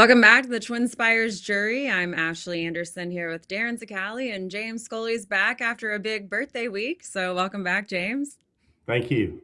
Welcome back to the TwinSpires Jury. I'm Ashley Anderson here with Darin Zoccali, and James Scully's back after a big birthday week. So welcome back, James. Thank you.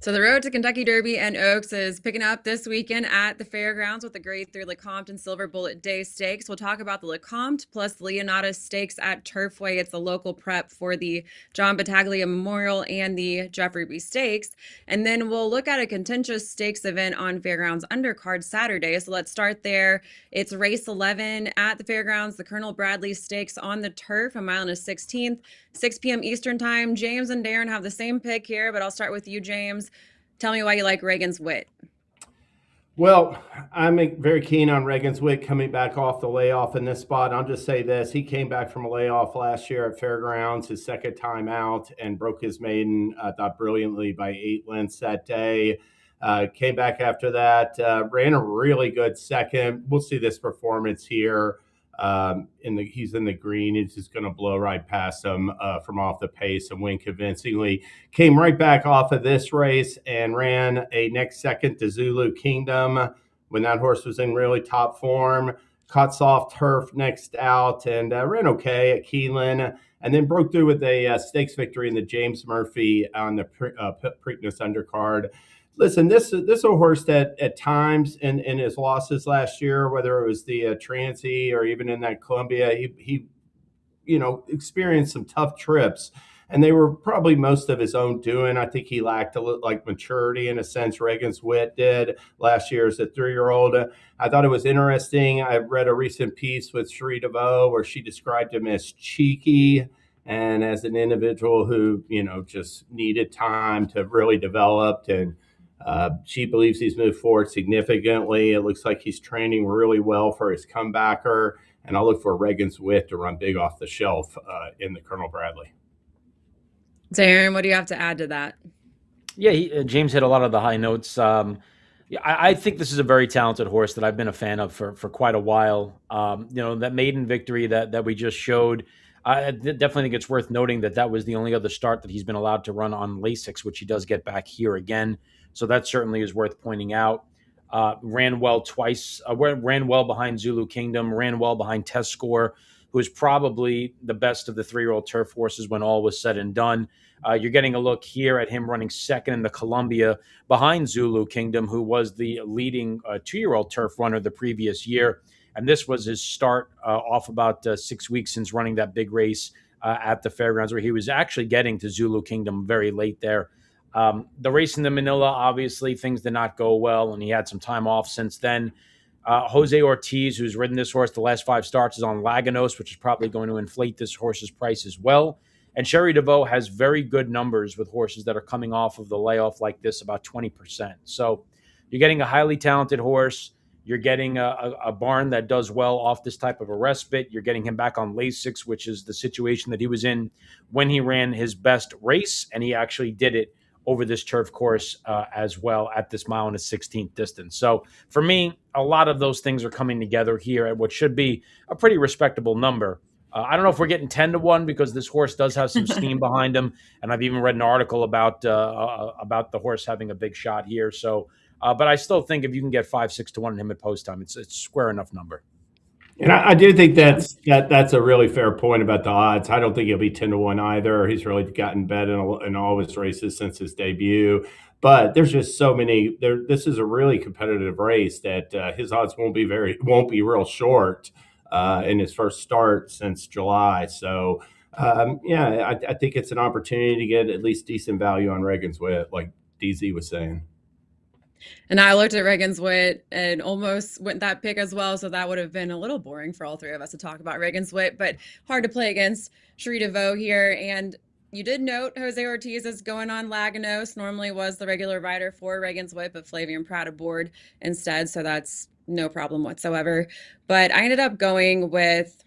So the road to Kentucky Derby and Oaks is picking up this weekend at the fairgrounds with the Grade 3 Lecomte Silver Bullet Day Stakes. We'll talk about the Lecomte plus Leonata Stakes at Turfway. It's the local prep for the John Battaglia Memorial and the Jeffrey B. Stakes. And then we'll look at a contentious stakes event on Fairgrounds Undercard Saturday. So let's start there. It's race 11 at the fairgrounds, the Colonel Bradley Stakes on the turf, a mile and a 16th, 6 p.m. Eastern time. James and Darin have the same pick here, but I'll start with you, James. Tell me why you like Reagan's Wit. Well, I'm very keen on Reagan's Wit coming back off the layoff in this spot. I'll just say this. He came back from a layoff last year at Fairgrounds, his second time out, and broke his maiden, I thought, brilliantly by 8 lengths that day. Came back after that, ran a really good second. We'll see this performance here. He's in the green. He's just going to blow right past him from off the pace and win convincingly. Came right back off of this race and ran a next second to Zulu Kingdom when that horse was in really top form. Caught soft turf next out and ran okay at Keeneland, and then broke through with a stakes victory in the James Murphy on the Preakness undercard. Listen, this is a horse that at times in his losses last year, whether it was the Transy or even in that Columbia, he experienced some tough trips, and they were probably most of his own doing. I think he lacked a little like maturity in a sense. Reagan's Wit did last year as a 3-year-old. I thought it was interesting. I read a recent piece with Cherie DeVoe where she described him as cheeky and as an individual who just needed time to really develop, and she believes he's moved forward significantly. It looks like he's training really well for his comebacker, and I'll look for Reagan's Wit to run big off the shelf in the Colonel Bradley. Darin, what do you have to add to that? Yeah, James hit a lot of the high notes. I think this is a very talented horse that I've been a fan of for quite a while. That maiden victory that we just showed, I definitely think it's worth noting that was the only other start that he's been allowed to run on Lasix, which he does get back here again. So that certainly is worth pointing out. Ran well twice, ran well behind Zulu Kingdom, ran well behind Test Score, who is probably the best of the 3-year-old turf horses when all was said and done. You're getting a look here at him running second in the Columbia behind Zulu Kingdom, who was the leading 2-year-old turf runner the previous year. And this was his start off about 6 weeks since running that big race at the fairgrounds, where he was actually getting to Zulu Kingdom very late there. The race in the Manila, obviously, things did not go well, and he had some time off since then. Jose Ortiz, who's ridden this horse the last 5 starts, is on Laganos, which is probably going to inflate this horse's price as well. And Cherie DeVoe has very good numbers with horses that are coming off of the layoff like this, about 20%. So you're getting a highly talented horse. You're getting a barn that does well off this type of a respite. You're getting him back on Lasix, which is the situation that he was in when he ran his best race, and he actually did it over this turf course as well at this mile and a 16th distance. So for me, a lot of those things are coming together here at what should be a pretty respectable number. I don't know if we're getting 10-1 because this horse does have some steam behind him, and I've even read an article about the horse having a big shot here. So, but I still think if you can get 5-6 to 1 on him at post time, it's a square enough number. And I do think that's a really fair point about the odds. I don't think he'll be 10-1 either. He's really gotten bet in all his races since his debut. But there's just so many. This is a really competitive race that his odds won't be real short in his first start since July. So I think it's an opportunity to get at least decent value on Reagan's Wit, like DZ was saying. And I looked at Reagan's Wit and almost went that pick as well. So that would have been a little boring for all 3 of us to talk about Reagan's Wit, but hard to play against Cherie DeVoe here. And you did note Jose Ortiz is going on Laganos, normally was the regular rider for Reagan's Wit, but Flavian Pratt aboard instead. So that's no problem whatsoever. But I ended up going with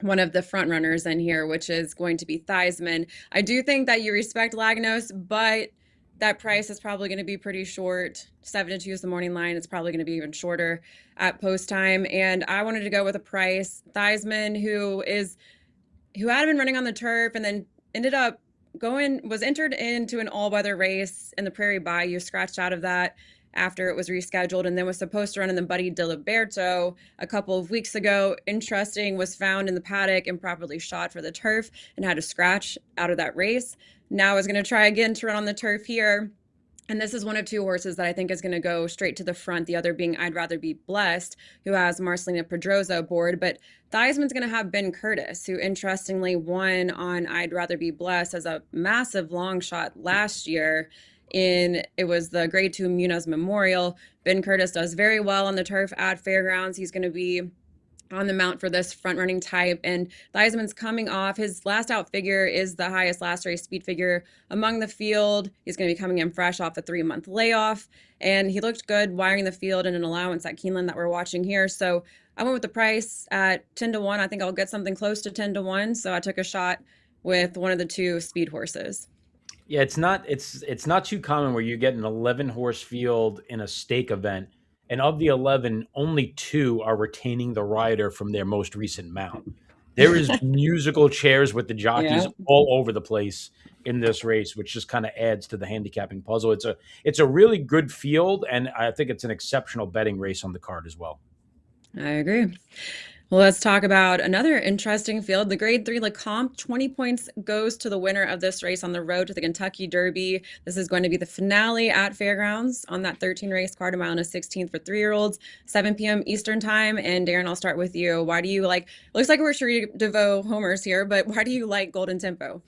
one of the front runners in here, which is going to be Theismann. I do think that you respect Laganos, but that price is probably going to be pretty short. 7-2 is the morning line. It's probably going to be even shorter at post time. And I wanted to go with a price. Theismann, who had been running on the turf and then was entered into an all-weather race in the Prairie Bayou, scratched out of that, after it was rescheduled, and then was supposed to run in the Buddy Diliberto a couple of weeks ago. Interesting, was found in the paddock improperly shot for the turf and had a scratch out of that race. Now is going to try again to run on the turf here. And this is one of two horses that I think is going to go straight to the front, the other being I'd Rather Be Blessed, who has Marcelina Pedroza aboard. But Theismann's going to have Ben Curtis, who interestingly won on I'd Rather Be Blessed as a massive long shot last year. It was the Grade 2 Munoz Memorial. Ben Curtis does very well on the turf at Fairgrounds. He's going to be on the mount for this front running type, and Theismann's coming off his last out figure is the highest last race speed figure among the field. He's going to be coming in fresh off a 3-month layoff, and he looked good wiring the field in an allowance at Keeneland that we're watching here. So I went with the price at 10-1. I think I'll get something close to 10-1. So I took a shot with one of the two speed horses. Yeah, it's not too common where you get an 11 horse field in a stake event, and of the 11, only 2 are retaining the rider from their most recent mount. There is musical chairs with the jockeys all over the place in this race, which just kind of adds to the handicapping puzzle. It's a really good field, and I think it's an exceptional betting race on the card as well. I agree. Well, let's talk about another interesting field. The Grade 3 Lecomte, 20 points goes to the winner of this race on the road to the Kentucky Derby. This is going to be the finale at Fairgrounds on that 13-race card, a mile and a 16th for 3-year-olds, 7 p.m. Eastern time. And Darin, I'll start with you. Why do you looks like we're Cherie DeVoe homers here, but why do you like Golden Tempo?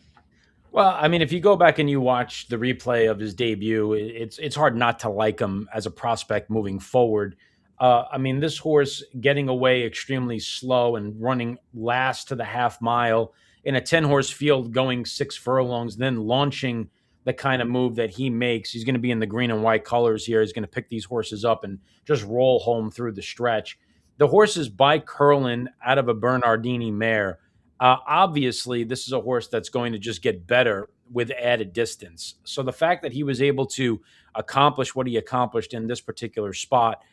Well, I mean, if you go back and you watch the replay of his debut, it's hard not to like him as a prospect moving forward. I mean, this horse getting away extremely slow and running last to the half mile in a 10-horse field going 6 furlongs, then launching the kind of move that he makes. He's going to be in the green and white colors here. He's going to pick these horses up and just roll home through the stretch. The horse is by Curlin out of a Bernardini mare. Obviously, this is a horse that's going to just get better with added distance. So the fact that he was able to accomplish what he accomplished in this particular spot,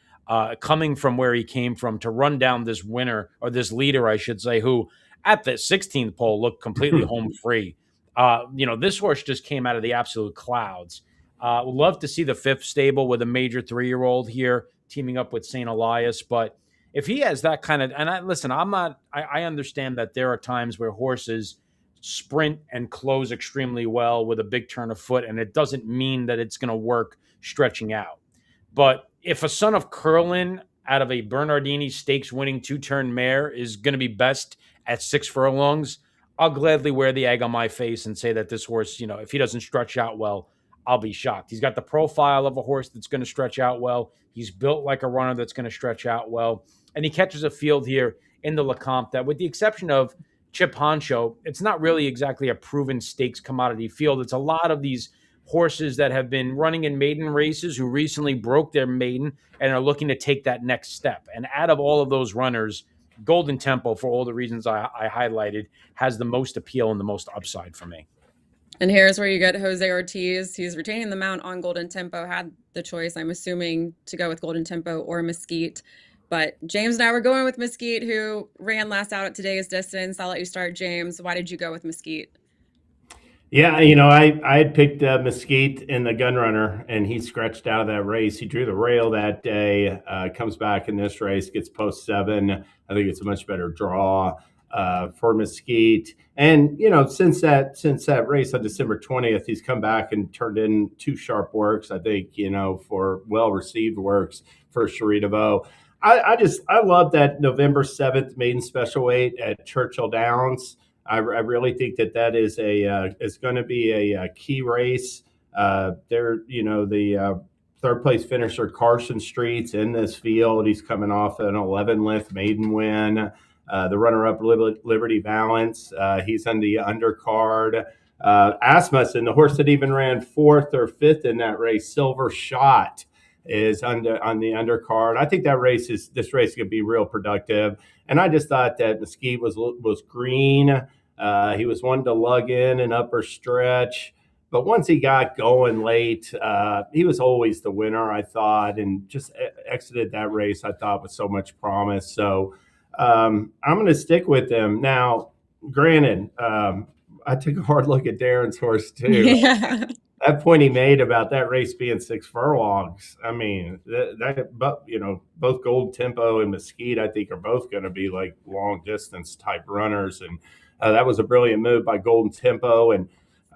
coming from where he came from to run down this winner, or this leader, I should say, who at the 16th pole looked completely home free. This horse just came out of the absolute clouds. Would love to see the 5th stable with a major 3-year-old here teaming up with St. Elias. But if he has that kind of, and I understand that there are times where horses sprint and close extremely well with a big turn of foot, and it doesn't mean that it's going to work stretching out. But if a son of Curlin out of a Bernardini Stakes winning 2-turn mare is going to be best at 6 furlongs, I'll gladly wear the egg on my face and say that this horse, if he doesn't stretch out well, I'll be shocked. He's got the profile of a horse that's going to stretch out well. He's built like a runner that's going to stretch out well. And he catches a field here in the Lecomte that, with the exception of Chip Honcho, it's not really exactly a proven stakes commodity field. It's a lot of these horses that have been running in maiden races who recently broke their maiden and are looking to take that next step. And out of all of those runners, Golden Tempo, for all the reasons I highlighted, has the most appeal and the most upside for me. And here's where you get Jose Ortiz. He's retaining the mount on Golden Tempo, had the choice, I'm assuming, to go with Golden Tempo or Mesquite. But James and I were going with Mesquite, who ran last out at today's distance. I'll let you start, James. Why did you go with Mesquite? Yeah, I had picked Mesquite in the gun runner, and he scratched out of that race. He drew the rail that day, comes back in this race, gets post 7. I think it's a much better draw for Mesquite. And, since that race on December 20th, he's come back and turned in 2 sharp works, I think, for well-received works for Cherie DeVoe. I love that November 7th maiden special weight at Churchill Downs. I really think that is going to be a key race. The 3rd place finisher Carson Street's in this field. He's coming off an 11-length maiden win. The runner-up Liberty Balance. He's on the undercard. Asmussen, the horse that even ran 4th or 5th in that race, Silver Shot, is on the undercard. I think this race is going to be real productive. And I just thought that Mesquite was green. He was one to lug in an upper stretch. But once he got going late, he was always the winner, I thought, and just exited that race, I thought, with so much promise. So I'm going to stick with him. Now, granted, I took a hard look at Darin's horse, too. Yeah. that point he made about that race being 6 furlongs. I mean, but both Gold Tempo and Mesquite, I think, are both going to be like long distance type runners, and that was a brilliant move by Golden Tempo and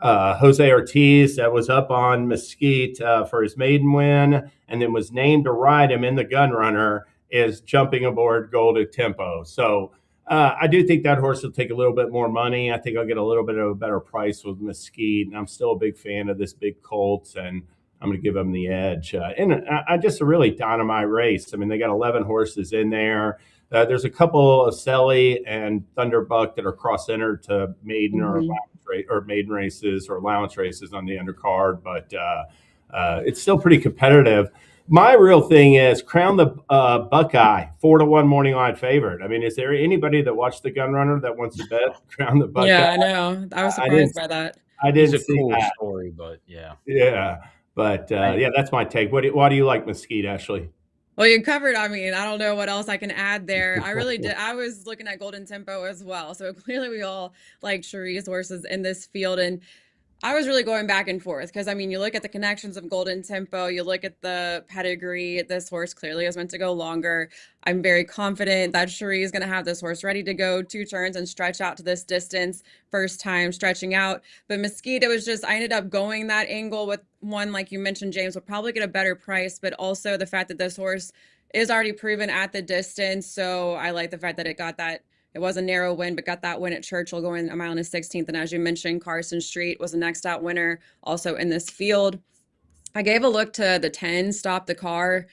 Jose Ortiz. That was up on Mesquite for his maiden win, and then was named to ride him in the Gun Runner, is jumping aboard Golden Tempo. So I do think that horse will take a little bit more money. I think I'll get a little bit of a better price with Mesquite, and I'm still a big fan of this big Colts, and I'm going to give them the edge. And I just a really dynamite race. I mean, they got 11 horses in there. There's a couple of Selly and Thunderbuck that are cross-entered to maiden or maiden races or allowance races on the undercard, but it's still pretty competitive. My real thing is Crown the Buckeye, 4-1 morning line favorite. I mean, is there anybody that watched the Gun Runner that wants to bet Crown the Buckeye? Yeah, I know. I was surprised by that. I didn't It's a see cool that. story, but yeah. Yeah, but yeah, that's my take. Why do you like Mesquite, Ashley? Well, you covered, I mean, I don't know what else I can add there. I really did. I was looking at Golden Tempo as well. So clearly we all like Cherie's horses in this field. And I was really going back and forth because, I mean, you look at the connections of Golden Tempo, you look at the pedigree. This horse clearly is meant to go longer. I'm very confident that Cherie is going to have this horse ready to go 2 turns and stretch out to this distance. First time stretching out. But Mesquite, it was just, I ended up going that angle with one, like you mentioned, James, will probably get a better price, but also the fact that this horse is already proven at the distance. So I like the fact that it got that. It was a narrow win, but got that win at Churchill going 1 mile and a 16th. And as you mentioned, Carson Street was the next out winner also in this field. I gave a look to the 10, Stop the Car.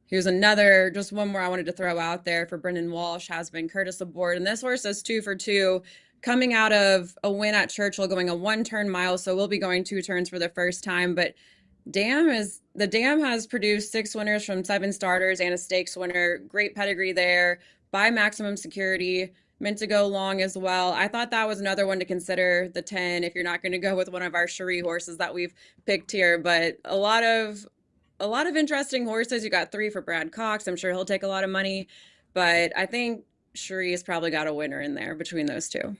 Here's another, just one more I wanted to throw out there for Brendan Walsh, has been Curtis aboard. And this horse is 2 for 2, coming out of a win at Churchill, going a 1-turn mile. So we'll be going 2 turns for the first time. But the Dam has produced 6 winners from 7 starters and a stakes winner. Great pedigree there by Maximum Security. Meant to go long as well. I thought that was another one to consider, the 10, if you're not going to go with one of our Cherie horses that we've picked here. But a lot of interesting horses. You got 3 for Brad Cox. I'm sure he'll take a lot of money, but I think Cherie has probably got a winner in there between those 2.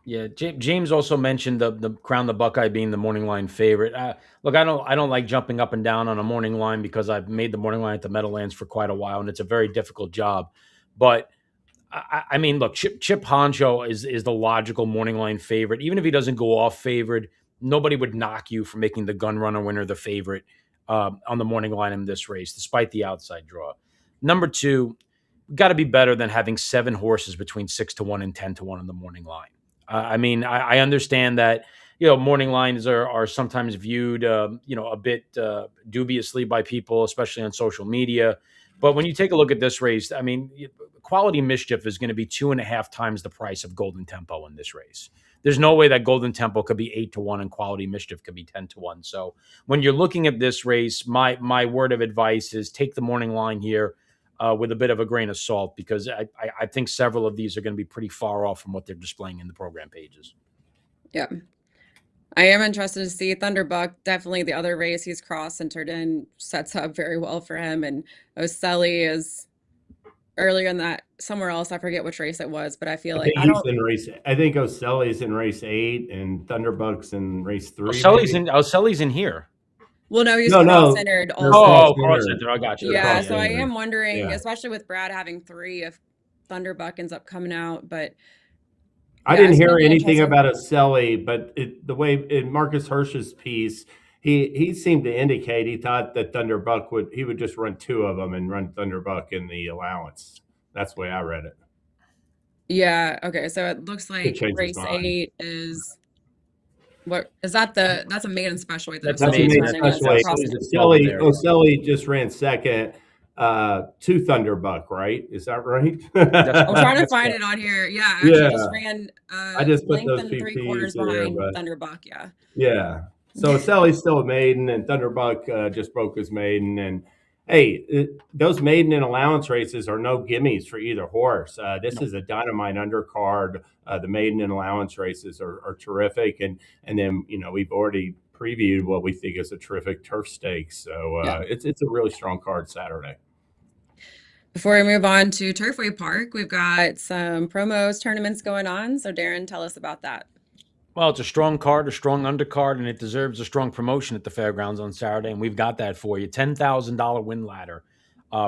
Yeah, James also mentioned the Crown the Buckeye being the morning line favorite. Look, I don't like jumping up and down on a morning line because I've made the morning line at the Meadowlands for quite a while, and it's a very difficult job. But I mean, look, Chip Honcho is the logical morning line favorite. Even if he doesn't go off favored, nobody would knock you for making the Gun Runner winner the favorite on the morning line in this race, despite the outside draw. Number 2, got to be better than having 7 horses between 6-1 and 10-1 on the morning line. I mean, I understand that, morning lines are sometimes viewed, a bit dubiously by people, especially on social media. But when you take a look at this race, I mean, Quality Mischief is going to be 2.5 times the price of Golden Tempo in this race. There's no way that Golden Tempo could be 8-1 and Quality Mischief could be 10-1. So when you're looking at this race, my word of advice is take the morning line here with a bit of a grain of salt, because I think several of these are going to be pretty far off from what they're displaying in the program pages. Yeah. I am interested to see Thunderbuck. Definitely the other race he's cross-centered in sets up very well for him. And O'Selly is earlier in that, somewhere else. I forget which race it was, but I feel like I think O'Selly's in race 8 and Thunderbuck's in race 3. O'Selly's in here. Well, no, he's cross-centered also. Oh, cross-centered. I got you. Yeah, so I am wondering, especially with Brad having 3, if Thunderbuck ends up coming out. But I didn't hear anything about O'Selly, but the way in Marcus Hirsch's piece, he seemed to indicate he thought that Thunderbuck would just run 2 of them and run Thunderbuck in the allowance. That's the way I read it. Yeah. Okay. So it looks like race 8 is. What is that? That's a maiden special weight. That's a maiden special weight. O'Selly just ran second to Thunderbuck, right? Is that right? I'm trying to find it on here. Yeah, actually just ran I just put length those and 3/4 there, behind Thunderbuck. Yeah. Yeah. So O'Selly's still a maiden, and Thunderbuck just broke his maiden. And hey, those maiden and allowance races are no gimmies for either horse. This is a dynamite undercard. The maiden and allowance races are terrific, and then we've already previewed what we think is a terrific turf stakes. So it's a really strong card Saturday. Before we move on to Turfway Park, we've got some promos, tournaments going on. So Darin, tell us about that. Well, it's a strong card, a strong undercard, and it deserves a strong promotion at the fairgrounds on Saturday. And we've got that for you. $10,000 win ladder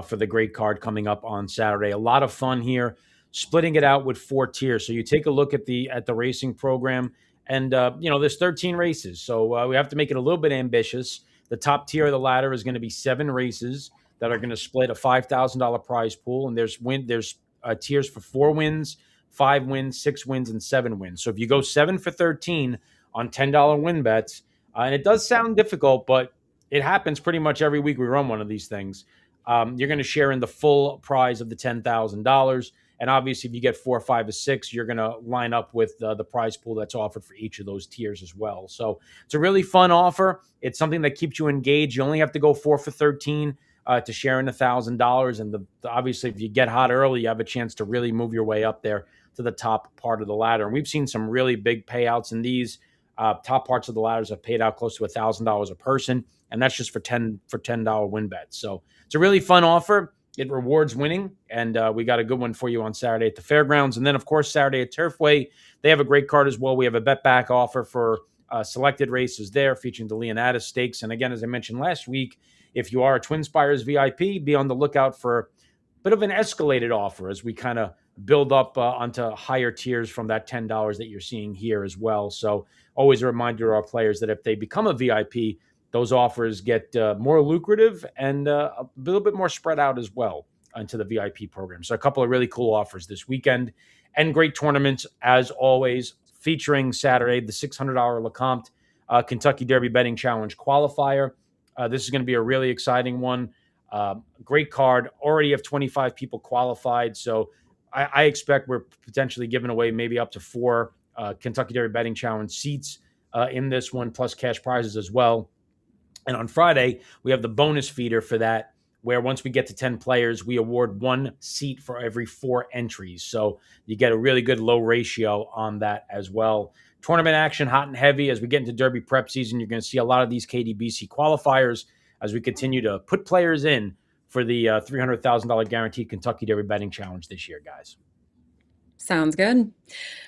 for the great card coming up on Saturday. A lot of fun here, splitting it out with 4 tiers. So you take a look at the racing program, and there's 13 races. So we have to make it a little bit ambitious. The top tier of the ladder is going to be 7 races that are going to split a $5,000 prize pool, and there's tiers for 4 wins, 5 wins, 6 wins, and 7 wins. So if you go 7 for 13 on $10 win bets, and it does sound difficult, but it happens pretty much every week we run one of these things. You're going to share in the full prize of the $10,000. And obviously, if you get 4, 5, or 6, you're going to line up with the prize pool that's offered for each of those tiers as well. So it's a really fun offer. It's something that keeps you engaged. You only have to go 4 for 13 to share in $1,000. And obviously, if you get hot early, you have a chance to really move your way up there to the top part of the ladder. And we've seen some really big payouts in these. Top parts of the ladders have paid out close to $1,000 a person, and that's just for $10 win bets. So it's a really fun offer. It rewards winning, and we got a good one for you on Saturday at the fairgrounds. And then, of course, Saturday at Turfway, they have a great card as well. We have a bet back offer for selected races there featuring the Leonatus Stakes. And again, as I mentioned last week, if you are a TwinSpires VIP, be on the lookout for a bit of an escalated offer as we kind of build up onto higher tiers from that $10 that you're seeing here as well. So always a reminder to our players that if they become a VIP, those offers get more lucrative and a little bit more spread out as well into the VIP program. So a couple of really cool offers this weekend and great tournaments as always, featuring Saturday, the $600 Lecomte Kentucky Derby Betting Challenge qualifier. This is going to be a really exciting one. Great card. Already have 25 people qualified. So I expect we're potentially giving away maybe up to 4 Kentucky Derby Betting Challenge seats in this one, plus cash prizes as well. And on Friday, we have the bonus feeder for that, where once we get to 10 players, we award 1 seat for every 4 entries. So you get a really good low ratio on that as well. Tournament action hot and heavy as we get into Derby prep season. You're going to see a lot of these KDBC qualifiers as we continue to put players in for the $300,000 guaranteed Kentucky Derby Betting Challenge this year, guys. Sounds good.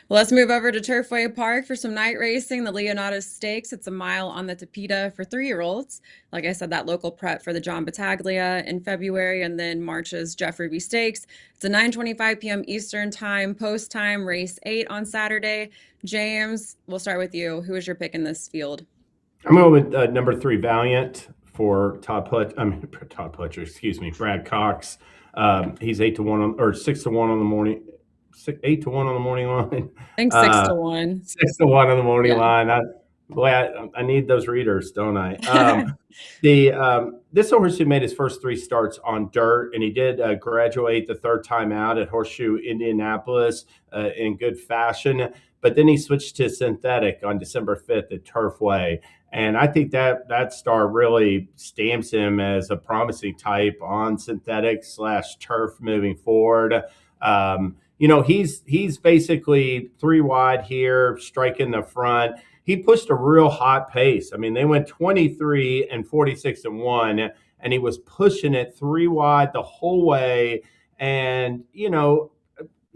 Well, let's move over to Turfway Park for some night racing, the Leonatus Stakes. It's a mile on the Tapeta for 3-year-olds. Like I said, that local prep for the John Battaglia in February, and then March's Jeff Ruby Stakes. It's a 9:25 p.m. Eastern time, post time, race 8 on Saturday. James, we'll start with you. Who is your pick in this field? I'm going with number 3, Valiant, for Todd Pletcher, excuse me, Brad Cox. He's 8-1 or 6-1 on the morning. 8-1 on the morning line. I think 6-1. 6-1 on the morning line. I need those readers, don't I? This horse who made his first 3 starts on dirt, and he did graduate the 3rd time out at Horseshoe Indianapolis in good fashion. But then he switched to synthetic on December 5th at Turfway. And I think that star really stamps him as a promising type on synthetic / turf moving forward. He's basically 3 wide here, striking the front. He pushed a real hot pace. I mean, they went 23 and 46-1, and he was pushing it 3 wide the whole way. And,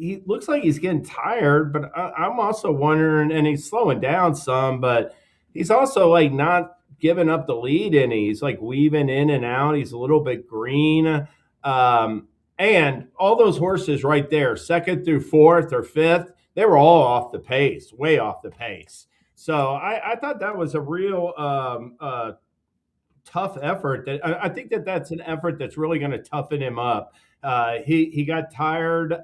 he looks like he's getting tired, but I'm also wondering, and he's slowing down some, but he's also like not giving up the lead any. He's like weaving in and out. He's a little bit green. And all those horses right there, 2nd through 4th or 5th, they were all off the pace, way off the pace. So I thought that was a real tough effort. I think that's an effort that's really going to toughen him up. He got tired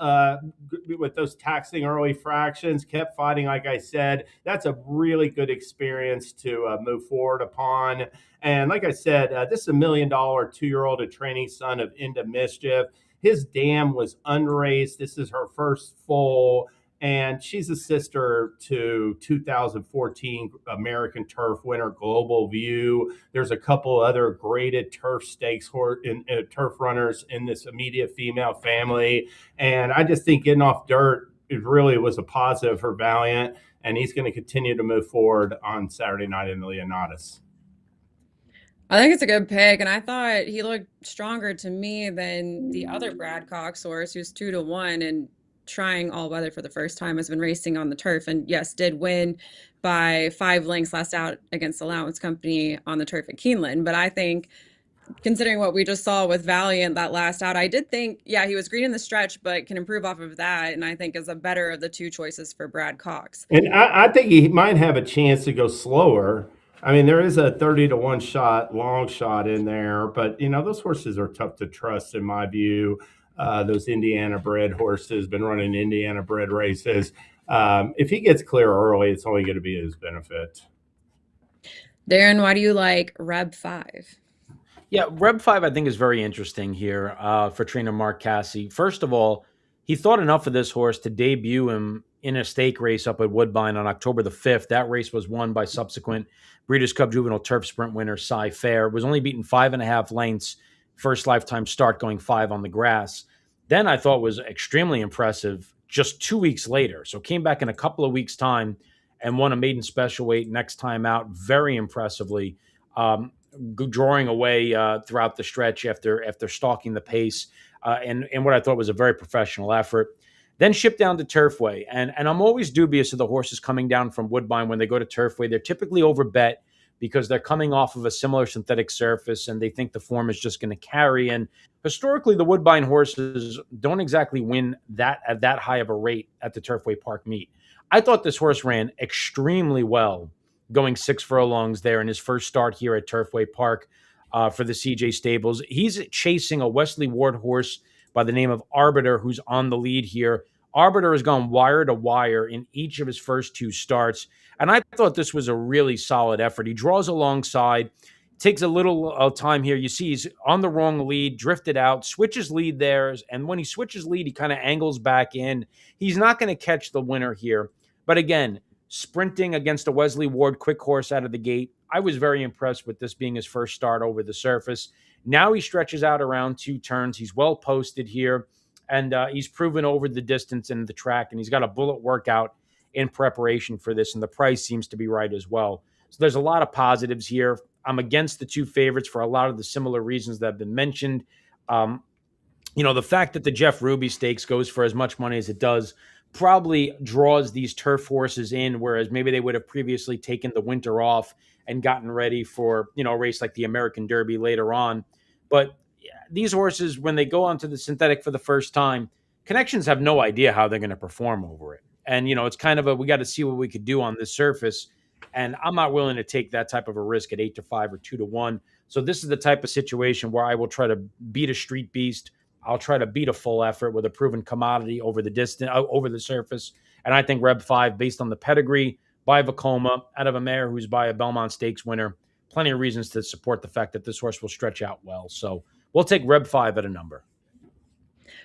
with those taxing early fractions, kept fighting, like I said. That's a really good experience to move forward upon. And like I said, this is $1 million 2-year-old, a training son of Into Mischief. His dam was unraced. This is her first full, and she's a sister to 2014 American Turf winner Global View. There's a couple other graded turf stakes turf runners in this immediate female family. And I just think getting off dirt, it really was a positive for Valiant, and he's going to continue to move forward on Saturday night in the Leonatus. I think it's a good pick, and I thought he looked stronger to me than the other Brad Cox horse, who's 2-1, and trying all weather for the first time, has been racing on the turf, and yes, did win by 5 lengths last out against Allowance Company on the turf at Keeneland. But I think, considering what we just saw with Valiant that last out, I did think, yeah, he was green in the stretch, but can improve off of that. And I think is a better of the two choices for Brad Cox. And I think he might have a chance to go slower. I mean, there is a 30-1 shot, long shot in there, but those horses are tough to trust in my view. Those Indiana bred horses, been running Indiana bred races. If he gets clear early, it's only going to be his benefit. Darin, why do you like Reb 5? Yeah, Reb 5 I think is very interesting here for trainer Mark Casse. First of all, he thought enough of this horse to debut him in a stake race up at Woodbine on October the 5th. That race was won by subsequent Breeders' Cup Juvenile Turf Sprint winner Cy Fair. Was only beaten 5.5 lengths, first lifetime start going 5 on the grass. Then I thought was extremely impressive just 2 weeks later. So came back in a couple of weeks' time and won a maiden special weight next time out very impressively. Drawing away throughout the stretch after stalking the pace and what I thought was a very professional effort. Then shipped down to Turfway. And I'm always dubious of the horses coming down from Woodbine when they go to Turfway. They're typically overbet because they're coming off of a similar synthetic surface and they think the form is just going to carry. And historically, the Woodbine horses don't exactly win that at that high of a rate at the Turfway Park meet. I thought this horse ran extremely well going 6 furlongs there in his first start here at Turfway Park for the CJ Stables. He's chasing a Wesley Ward horse by the name of Arbiter, who's on the lead here. Arbiter has gone wire to wire in each of his first 2 starts, and I thought this was a really solid effort. He draws alongside, takes a little time here. You see he's on the wrong lead, drifted out, switches lead there, and when he switches lead, he kind of angles back in. He's not going to catch the winner here, but again, sprinting against a Wesley Ward quick horse out of the gate. I was very impressed with this being his first start over the surface. Now he stretches out around 2 turns. He's well posted here, and he's proven over the distance and the track, and he's got a bullet workout in preparation for this, and the price seems to be right as well. So there's a lot of positives here. I'm against the 2 favorites for a lot of the similar reasons that have been mentioned. The fact that the Jeff Ruby Stakes goes for as much money as it does probably draws these turf horses in, whereas maybe they would have previously taken the winter off and gotten ready for, a race like the American Derby later on. But these horses, when they go onto the synthetic for the first time, connections have no idea how they're going to perform over it. And, it's kind of we got to see what we could do on this surface. And I'm not willing to take that type of a risk at 8-5 or 2-1. So this is the type of situation where I will try to beat a street beast. I'll try to beat a full effort with a proven commodity over the distance, over the surface. And I think Reb 5, based on the pedigree by Vacoma, out of a mare who's by a Belmont Stakes winner, plenty of reasons to support the fact that this horse will stretch out well. So we'll take Reb 5 at a number.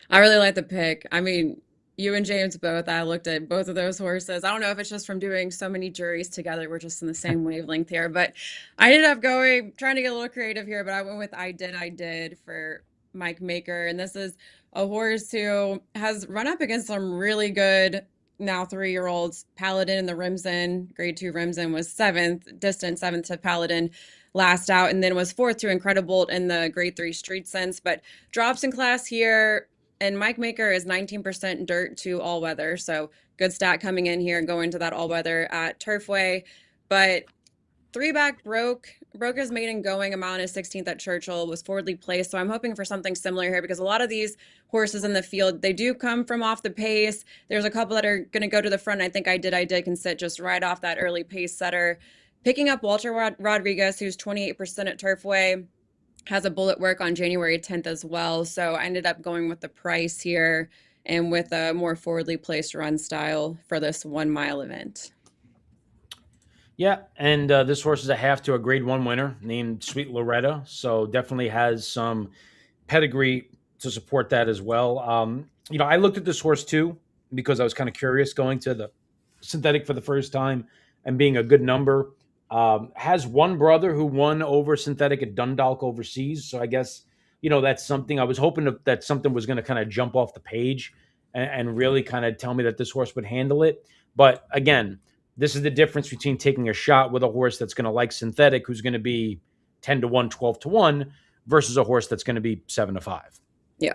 I really like the pick. I mean, you and James both, I looked at both of those horses. I don't know if it's just from doing so many juries together. We're just in the same wavelength here. But I ended up trying to get a little creative here, but I went with I Did for Mike Maker. And this is a horse who has run up against some really good now 3-year-olds. Paladin in the Rimson, grade 2 Rimson, was 7th to Paladin last out, and then was 4th to Incredible in the grade 3 Street Sense, but drops in class here. And Mike Maker is 19% dirt to all weather. So good stat coming in here and going to that all weather at Turfway. But 3-back broke his maiden going, a mile and a 16th at Churchill, was forwardly placed. So I'm hoping for something similar here, because a lot of these horses in the field, they do come from off the pace. There's a couple that are going to go to the front. I think I Did can sit just right off that early pace setter. Picking up Walter Rodriguez, who's 28% at Turfway, has a bullet work on January 10th as well. So I ended up going with the price here and with a more forwardly placed run style for this 1 mile event. Yeah, and this horse is a half to a grade 1 winner named Sweet Loretta, so definitely has some pedigree to support that as well. I looked at this horse too because I was kind of curious going to the synthetic for the first time and being a good number. Has one brother who won over synthetic at Dundalk overseas, so I guess that's something. I was hoping that something was going to kind of jump off the page and really kind of tell me that this horse would handle it. But again, this is the difference between taking a shot with a horse that's going to like synthetic, who's going to be 10-1, 12-1, versus a horse that's going to be 7-5. Yeah.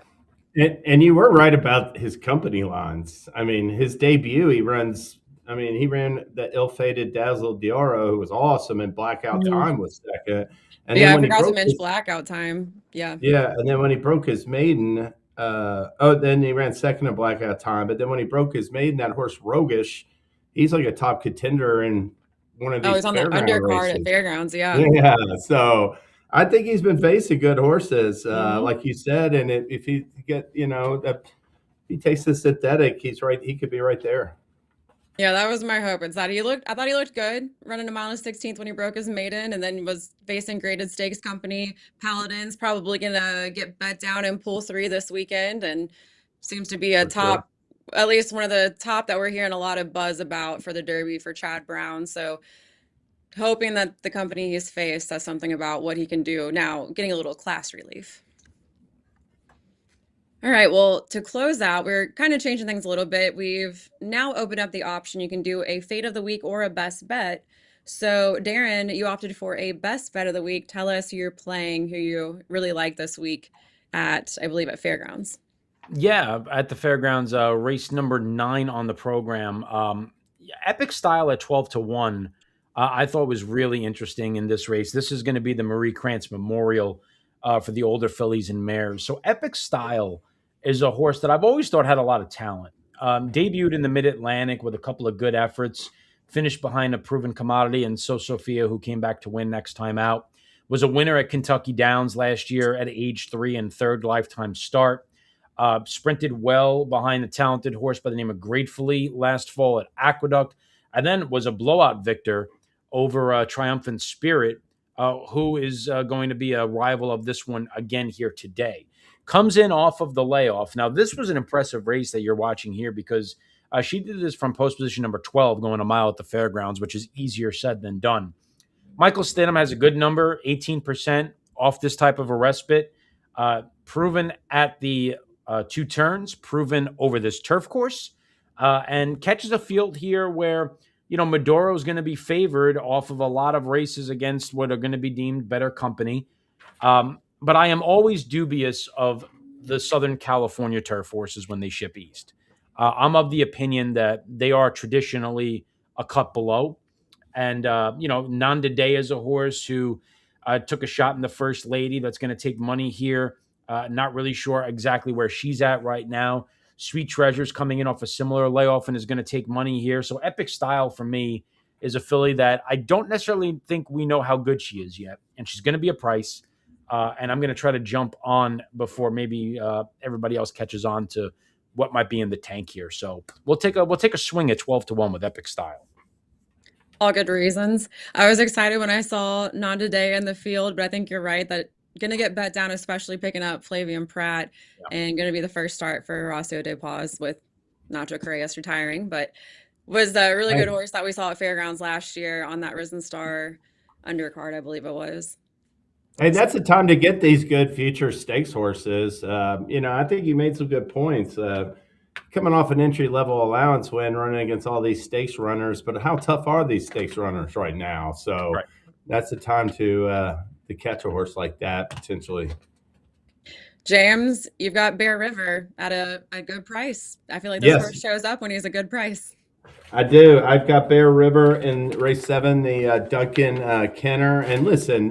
And you were right about his company lines. I mean, his debut, he runs. I mean, he ran the ill-fated Dazzle Dioro, who was awesome, and Blackout Mhm. Time was second. And then Yeah, I when he forgot to broke mention his blackout time. Yeah. yeah, and then when he broke his maiden, then he ran second in Blackout Time. But then when he broke his maiden, that horse Roguish, he's like a top contender in one of Oh, these he's on the fairground undercard at races. Fairgrounds. Yeah. Yeah, so I think he's been facing good horses, Hmm. like you said, and if he get if he takes the synthetic, he's right. He could be right there. Yeah, that was my hope. It's that I thought he looked good running a mile and 16th when he broke his maiden and then was facing graded stakes company. Paladin's probably gonna get bet down in pool three this weekend and seems to be a For sure. top, at least one of the top that we're hearing a lot of buzz about for the Derby for Chad Brown. So hoping that the company he's faced says something about what he can do. Now, getting a little class relief. All right, well, to close out, we're kind of changing things a little bit. We've now opened up the option you can do a fate of the week or a best bet. So, Darin, you opted for a best bet of the week. Tell us who you're playing, who you really like this week at, I believe, at Fairgrounds. Yeah, at the fairgrounds, race number 9 on the program. Yeah, Epic Style at 12 to 1. I thought was really interesting in this race. This is going to be the Marie Krantz Memorial for the older fillies and mares. So Epic Style is a horse that I've always thought had a lot of talent. Debuted in the Mid Atlantic with a couple of good efforts. Finished behind a proven commodity and So Sophia, who came back to win next time out. Was a winner at Kentucky Downs last year at age 3 and third lifetime start. Sprinted well behind the talented horse by the name of Gratefully last fall at Aqueduct, and then was a blowout victor over Triumphant Spirit, who is going to be a rival of this one again here today. Comes in off of the layoff. Now, this was an impressive race that you're watching here because she did this from post position number 12, going a mile at the fairgrounds, which is easier said than done. Michael Stidham has a good number, 18% off this type of a respite. Proven at the 2 turns, proven over this turf course, and catches a field here where, Maduro is going to be favored off of a lot of races against what are going to be deemed better company. But I am always dubious of the Southern California turf horses when they ship east. I'm of the opinion that they are traditionally a cut below. And, Nanda Day is a horse who took a shot in the First Lady that's going to take money here. Not really sure exactly where she's at right now. Sweet Treasure's coming in off a similar layoff and is going to take money here. So Epic Style for me is a filly that I don't necessarily think we know how good she is yet. And she's going to be a price. And I'm going to try to jump on before maybe everybody else catches on to what might be in the tank here. So we'll take a swing at 12 to 1 with Epic Style. All good reasons. I was excited when I saw Nanda Day in the field, but I think you're right that gonna get bet down, especially picking up Flavian Pratt and gonna be the first start for Rossio De Paz with Nacho Correas retiring. But was the really good Hey, horse that we saw at Fairgrounds last year on that Risen Star undercard, I believe it was. hey, So that's the time to get these good future stakes horses. I think you made some good points. Coming off an entry level allowance win, running against all these stakes runners, but how tough are these stakes runners right now? So Right. that's the time to catch a horse like that potentially. James, you've got Bear River at a good price. I feel like this Yes, horse shows up when he's a good price. I do. I've got Bear River in race 7, the Duncan Kenner. And listen,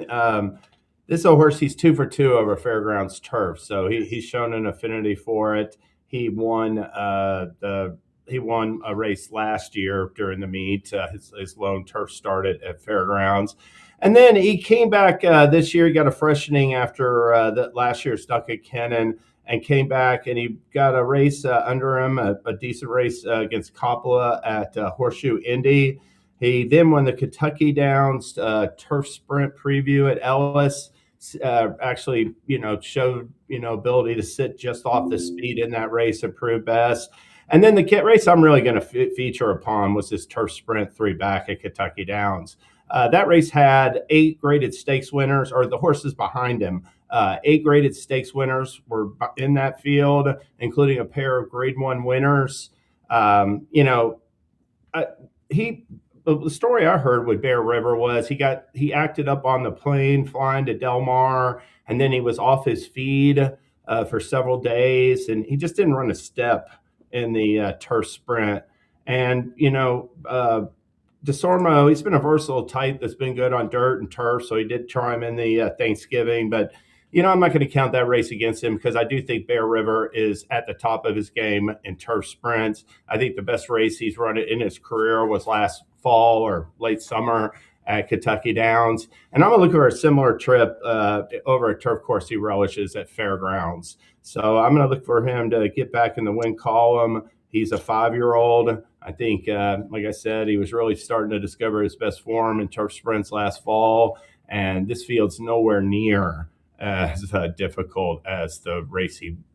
this is a horse. He's 2 for 2 over Fairgrounds turf, so he's shown an affinity for it. He won he won a race last year during the meet. His lone turf started at Fairgrounds, and then he came back this year. He got a freshening after that last year's Duncan Kennan and came back and he got a race under him, a decent race against Coppola at Horseshoe Indy. He then won the Kentucky Downs turf sprint preview at Ellis. Actually, showed ability to sit just off the speed in that race and prove best. And then the kit race I'm really going to feature upon was this turf sprint 3 back at Kentucky Downs. That race had 8 graded stakes winners, or the horses behind him. 8 graded stakes winners were in that field, including a pair of Grade 1 winners. Um, you know, I, he the story I heard with Bear River was he acted up on the plane flying to Del Mar, and then he was off his feed for several days, and he just didn't run a step in the turf sprint. And DeSormo, he's been a versatile type that's been good on dirt and turf, so he did try him in the Thanksgiving. But I'm not going to count that race against him because I do think Bear River is at the top of his game in turf sprints. I think the best race he's run in his career was last fall or late summer at Kentucky Downs. And I'm going to look for a similar trip over a turf course he relishes at Fairgrounds. So I'm going to look for him to get back in the win column. He's a 5-year-old. I think, like I said, he was really starting to discover his best form in turf sprints last fall. And this field's nowhere near as difficult as the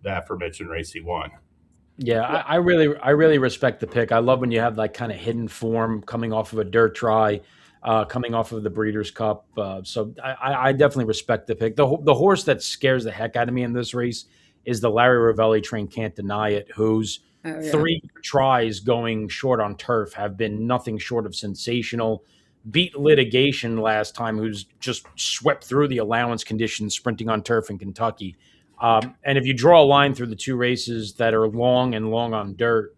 aforementioned race he won. Yeah, I really respect the pick. I love when you have that kind of hidden form coming off of a dirt try, coming off of the Breeders' Cup. So I definitely respect the pick. The horse that scares the heck out of me in this race is the Larry Ravelli train Can't Deny It, whose 3 tries going short on turf have been nothing short of sensational. Beat Litigation last time, who's just swept through the allowance conditions sprinting on turf in Kentucky. And if you draw a line through the 2 races that are long and long on dirt,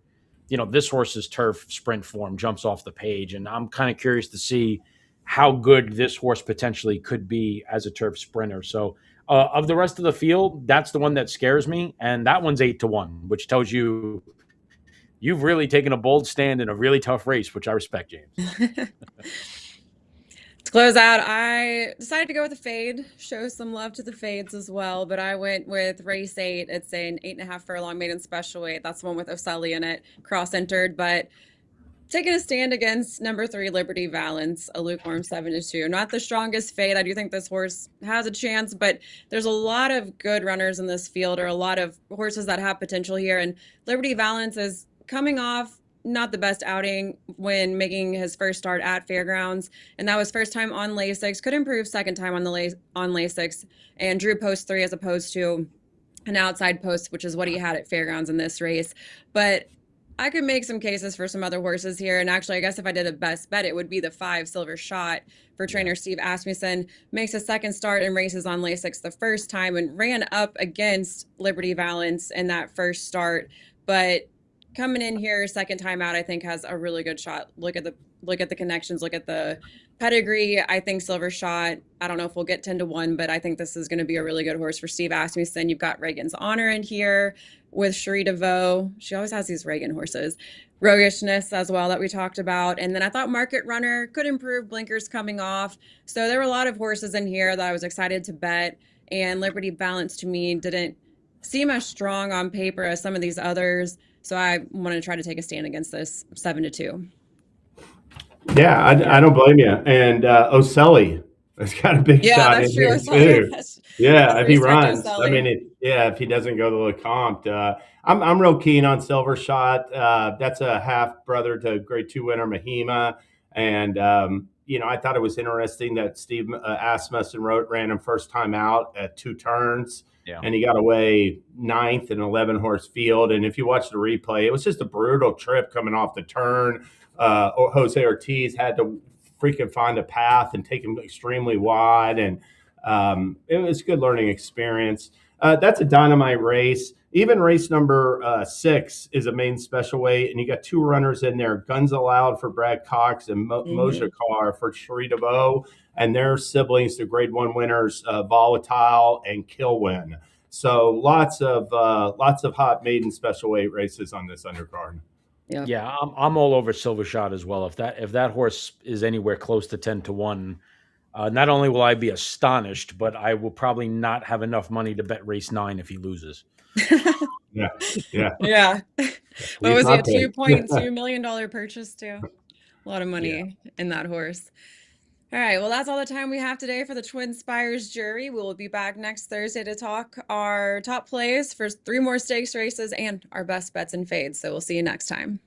this horse's turf sprint form jumps off the page. And I'm kind of curious to see how good this horse potentially could be as a turf sprinter. So of the rest of the field, that's the one that scares me. And that one's 8-1, which tells you you've really taken a bold stand in a really tough race, which I respect, James. To close out, I decided to go with a fade, show some love to the fades as well, but I went with race 8. It's an 8.5 furlong maiden special weight. That's the one with Ocelli in it, cross-entered, but taking a stand against number 3, Liberty Valance, a lukewarm 7-2. Not the strongest fade. I do think this horse has a chance, but there's a lot of good runners in this field, or a lot of horses that have potential here, and Liberty Valance is coming off not the best outing when making his first start at Fairgrounds, and that was first time on Lasix. Could improve second time on Lasix, and drew post 3 as opposed to an outside post, which is what he had at Fairgrounds in this race. But I could make some cases for some other horses here, and actually, I guess if I did a best bet, it would be the 5 Silver Shot for trainer Steve Asmussen. Makes a second start and races on Lasix the first time, and ran up against Liberty Valance in that first start, but coming in here second time out, I think has a really good shot. Look at the connections, look at the pedigree. I think Silver Shot, I don't know if we'll get 10-1, but I think this is going to be a really good horse for Steve Asmussen. You've got Reagan's Honor in here with Cherie DeVoe. She always has these Reagan horses. Roguishness as well that we talked about. And then I thought Market Runner could improve, blinkers coming off. So there were a lot of horses in here that I was excited to bet. And Liberty Valance to me didn't seem as strong on paper as some of these others. So I want to try to take a stand against this 7-2. Yeah, I don't blame you. And Ocelli has got a big shot in here too. Yeah, if he runs. I mean, if he doesn't go to Lecomte. I'm real keen on Silver Shot. That's a half brother to Grade 2 winner Mahima. And, I thought it was interesting that Steve Asmussen ran him first time out at 2 turns. Yeah. And he got away 9th in 11-horse field. And if you watch the replay, it was just a brutal trip coming off the turn. Jose Ortiz had to freaking find a path and take him extremely wide. And it was a good learning experience. That's a dynamite race. Even race number 6 is a main special weight, and you got 2 runners in there: Guns Aloud for Brad Cox and Mojakar for Cherie DeVoe, and their siblings, the Grade 1 winners, Volatile and Kilwin. So lots of hot maiden special weight races on this undercard. Yeah, I'm all over Silver Shot as well. If that horse is anywhere close to 10-1. Not only will I be astonished, but I will probably not have enough money to bet race 9 if he loses. Yeah. What was it? $2.2 million purchase too. A lot of money in that horse. All right. Well, that's all the time we have today for the TwinSpires Jury. We will be back next Thursday to talk our top plays for 3 more stakes races and our best bets and fades. So we'll see you next time.